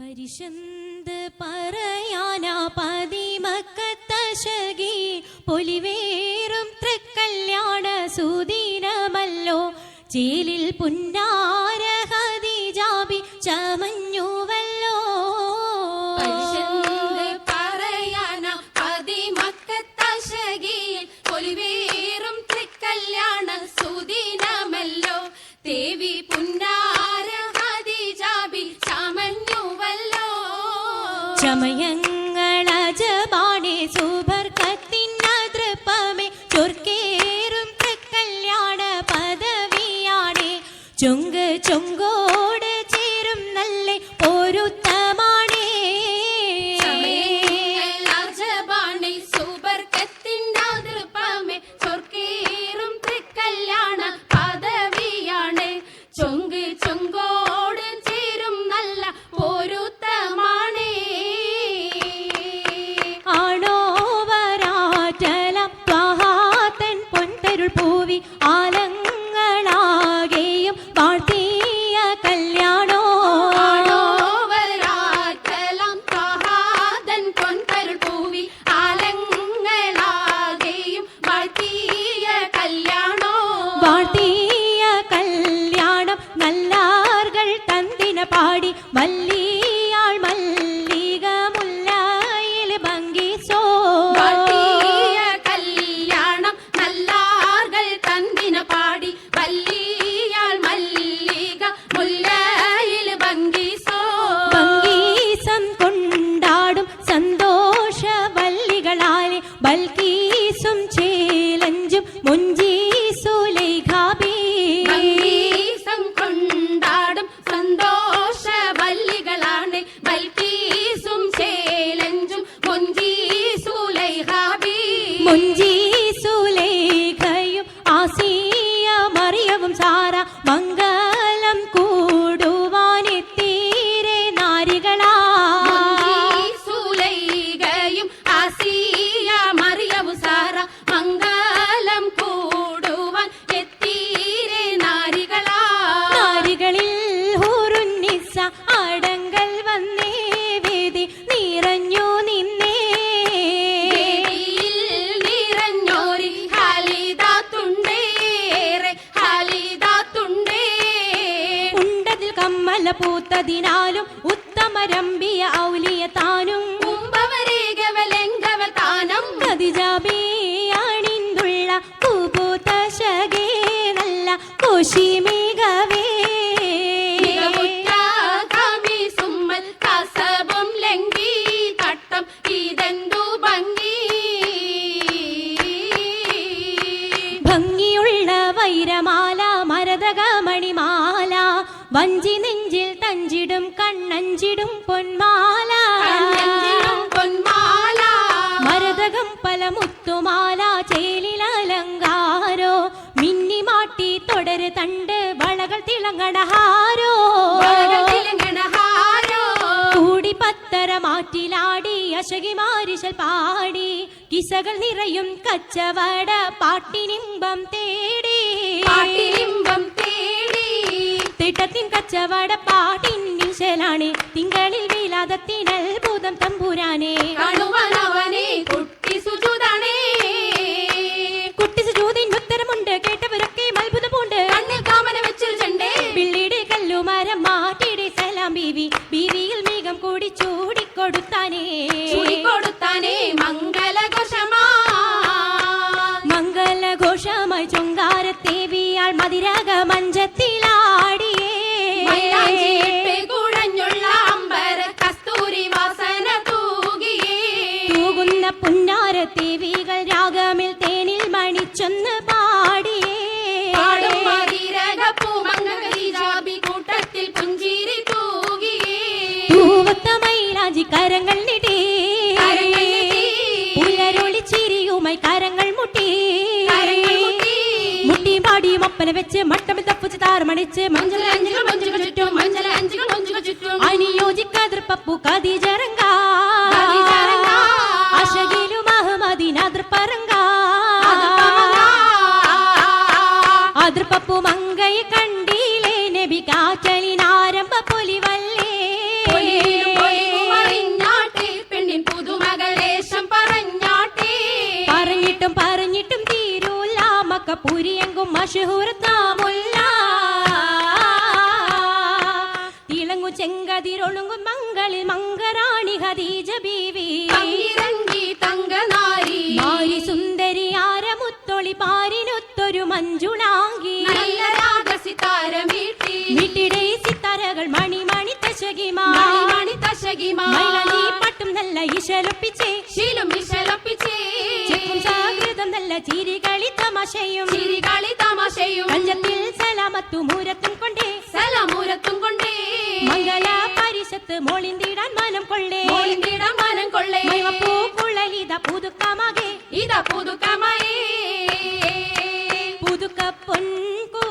പരിശന്ത് പറയാനാ പതിമക്കത്തശകി പൊലിവേറും തൃക്കല്യാണ സുദിനമല്ലോ ചേലിൽ പുന്നാര ഖദീജാബി ചമഞ്ഞുവല്ലോ. പരിശന്ത് പറയാനാ പതിമക്കത്തശകി പൊലിവേറും തൃക്കല്യാണ സുദിനമല്ലോ ദേവി പുന്നാര ഖദീജാബി ചമഞ്ഞുവല്ലോ. ചമയങ്ങളജബാണേ സുബർക്കത്തിനതൃപ്പമേ ചൊർക്കേറും തൃക്കല്യാണ പദവിയാണേ ചൊങ്ക് ചൊങ്കോട് ചേരും നല്ല പൊരുത്തമാണേ. ചമയങ്ങളജബാണേ സുബർക്കത്തിനതൃപ്പമേ ചൊർക്കേറും തൃക്കല്യാണ പദവിയാണേ ചൊങ്ക് ചൊങ്കോട് ചേരും നല്ല പൊരുത്തമാണേ. ആണോ വരാറ്റലം ത്വഹാതൻ പൊൻതരുൾ പൂവി ആലങ്ങളാകെയും വാഴ്ത്തിയ കല്യാണോ. ആണോ വരാറ്റലം ത്വഹാതൻ പൊൻതരുൾ പൂവി ആലങ്ങളാകെയും വാഴ്ത്തിയ കല്യാണോ. വാഴ്ത്തിയ കല്യാണം നല്ലാർകൾ തന്തിന പാടി മല്ലിയാൾ മല്ലിക മുല്ലയിൽ ഭംഗിസോ. വാഴ്ത്തിയ കല്യാണം നല്ലാർകൾ തന്തിന പാടി വല്ലിയാൾ മല്ലിക മുല്ലയിൽ ഭംഗിസോ. ഭംഗീസം കൊണ്ടാടും സന്തോഷ വല്ലികളാലെ ബൽക്കീസും ചേലഞ്ചും മുഞ്ചീസുലൈഖാബി. ഭംഗീസം കൊണ്ടാടും സന്തോഷ വല്ലികളാണ് ബൽക്കീസും ചേലഞ്ചും മുഞ്ചീസുലൈഖാബി. മുഞ്ചീസുലൈഖയും ആസിയ മറിയവും സാറ മംഗലം കൂടുവാനെത്തീരെ നാരികളാ. മുഞ്ചീസുലൈഖയും ആസിയ മറിയവും സാറ മംഗലം കൂടുവാൻ എത്തീരെ നാരികളാ. നാരികളിൽ ഹൂറുന്നിസ അടങ്കൽ വന്നേ വേദി നിറഞ്ഞു നിന്നേ. വേദിയിൽ നിറഞ്ഞോരി ഹാലിദാത്തുണ്ടേറെ ഹാലിദാത്തുണ്ടേ. ഉണ്ടതിൽ കമ്മല പൂത്തതിനാലും ഉത്തമരമ്പിയ ഔലിയ താനും കുംഭവരേഖവലെങ്കവ താനം ഖദീജാബി അണിന്തുള്ള പൂപൂത്ത ശകേ നല്ല കോശിമികവേ. മികവുറ്റ കമീസുമ്മൽ കസബും ലംഘി തട്ടം ഇതെന്തു ഭംഗി. ഭംഗിയുള്ള വൈരമാല മരതകമണിമാല വഞ്ചി നെഞ്ചിൽ തഞ്ചിടും കണ്ണഞ്ചിടും പൊന്മാല. കണ്ണഞ്ചിടും പൊന്മാല മരതകം പല മുത്തുമാല ചേലിലലങ്കാരോ മിന്നിമാട്ടി തുടര് തണ്ട് വളകൾ തിളങ്ങണഹാരോ. വളകൾ തിളങ്ങണഹാരോ. കൂടി പത്തര മാറ്റിലാടി അശകിമാരിശൽ പാടി കിസകൾ നിറയും കച്ചവട പാട്ടിനിമ്പം തേടി. പാട്ടിലിമ്പം തേടി തിട്ടത്തിൻ കച്ചവട പാട്ടിനിശലാണ് തിങ്കളിൽ വിലാദത്തിനത്ഭുതം തമ്പുരാനെ. കാണുവാനവനെ കുട്ടി സുജൂദാണേ. കുട്ടി സുജൂദിന് ഉത്തരമുണ്ട് കേട്ടവരൊക്കെ അത്ഭുതമുണ്ട്. കണ്ണിൽ കാമന വെച്ചൊരു ചെണ്ടേ പിള്ളിയുടെ കല്ലുമരം മാറ്റിയുടെ സലാം ബീവി ബീവിയിൽ മേഘം കൂടി ചൂടിക്കൊടുത്താനേ. ചൂടിക്കൊടുത്താനേ മംഗലഘോഷമാ. മംഗലഘോഷമായി ചൊങ്കാരത്തേവിയാൾ മതിരക മഞ്ചത്തിലാടിയേ. മൈലാഞ്ചിയിട്ട് കുഴഞ്ഞുള്ള അമ്പര കസ്തൂരി വാസന തൂകിയേ. തൂകുന്ന പുന്നാരത്തേവികൾ രാഗമിൽ തേനിൽ മണിച്ചൊന്ന് പാടിയേ. പാടും മതിരകപ്പൂമങ്ങ ഖദീജാബി കൂട്ടത്തിൽ പുഞ്ചിരി തൂകിയേ. തൂവത്ത മൈലാഞ്ചി കരങ്ങൾ നീട്ടി കരങ്ങൾ നീട്ടി. പുലരൊളി ചിരിയുമായി കരങ്ങൾ മുട്ടി. കരങ്ങൾ മുട്ടി. മുട്ടി പാടിയും ഒപ്പന വെച്ച് മട്ടമിൽ തപ്പുച്ച് താറുമണിച്ച് മഞ്ചലഞ്ചുകൾ മഞ്ചുകൾ ചുറ്റും മഞ്ചലഞ്ചുകൾ മഞ്ചുകൾ ചുറ്റും അനുയോജിക്കതിർപ്പപ്പു ഖദീജറങ്ക ഖദീജറങ്ക. അശകിലും അഹമ്മദിനതിർപ്പറങ്ക അതിർപ്പപ്പു മങ്കയെ കണ്ടില്ലേ നബി കാറ്റലിനാരംഭ പൊലിവല്ലേ. പൊലിവിലും ഊരിയെങ്കും മഷഹൂർത്താമുല്ല തിളങ്ങു ചെങ്കതിരൊളുങ്ങും മംഗളിൽ മംഗറാണി ഖദീജ ബീവി തങ്ങിരങ്ങി തങ്കനാരി മാരി സുന്ദരി ആരമുത്തൊളി പാരിനൊത്തൊരു മഞ്ജുളാങ്കി നല്ല രാഗസിതാരമീട്ടി വീട്ടിടെ സിത്താരകൾ മണിമണി തശകിമാ മണി തശകിമാ മൈലനി പട്ടും നല്ല ഇശലൊപ്പിച്ചേ ശീലും വിശലപ്പിച്ചേ ചെക്കും സാകൃതം നല്ല ചിരികളി തമാശയും ചിരികളി തമാശയും കഞ്ചത്തിൽ സലാമത്തു മൂരത്തും കൊണ്ടേ സലമൂരത്തും കൊണ്ടേ മംഗള പരിഷത്ത് മോളിന്തിടാൻ മനം കൊള്ളേ മോളിന്തിടാൻ മനം കൊള്ളേ പൂക്കുഴലിത പുതുക്കമാകെ ഇതാ പുതുക്കമയേ പുതുക്ക പൊൻകു